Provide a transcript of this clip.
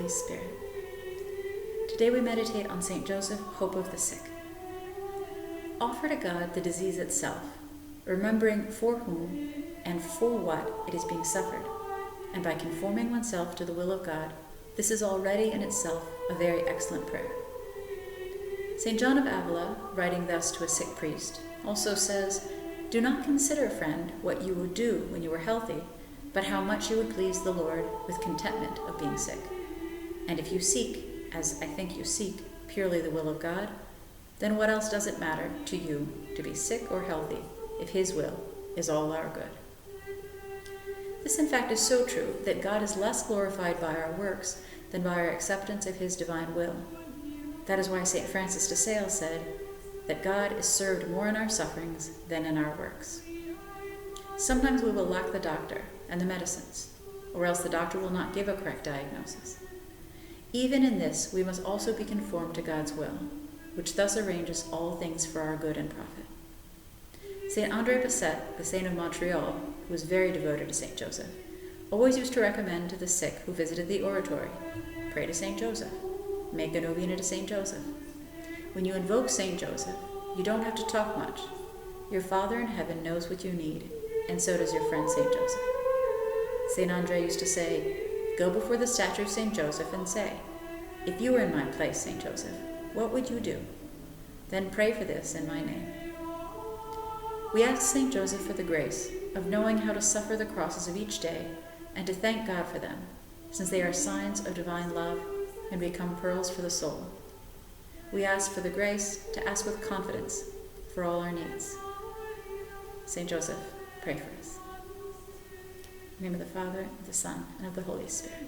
Holy Spirit. Today we meditate on St. Joseph, Hope of the Sick. Offer to God the disease itself, remembering for whom and for what it is being suffered, and by conforming oneself to the will of God, this is already in itself a very excellent prayer. St. John of Avila, writing thus to a sick priest, also says, "Do not consider, friend, what you would do when you were healthy, but how much you would please the Lord with contentment of being sick. And if you seek, as I think you seek, purely the will of God, then what else does it matter to you to be sick or healthy, if His will is all our good?" This, in fact, is so true that God is less glorified by our works than by our acceptance of His divine will. That is why St. Francis de Sales said that God is served more in our sufferings than in our works. Sometimes we will lack the doctor and the medicines, or else the doctor will not give a correct diagnosis. Even in this, we must also be conformed to God's will, which thus arranges all things for our good and profit. St. André Bessette, the saint of Montreal, who was very devoted to St. Joseph, always used to recommend to the sick who visited the oratory, pray to St. Joseph, make a novena to St. Joseph. When you invoke St. Joseph, you don't have to talk much. Your Father in heaven knows what you need, and so does your friend St. Joseph. St. André used to say, "Go before the statue of St. Joseph and say, 'If you were in my place, St. Joseph, what would you do? Then pray for this in my name.'" We ask St. Joseph for the grace of knowing how to suffer the crosses of each day and to thank God for them, since they are signs of divine love and become pearls for the soul. We ask for the grace to ask with confidence for all our needs. St. Joseph, pray for us. In the name of the Father, and of the Son, and of the Holy Spirit.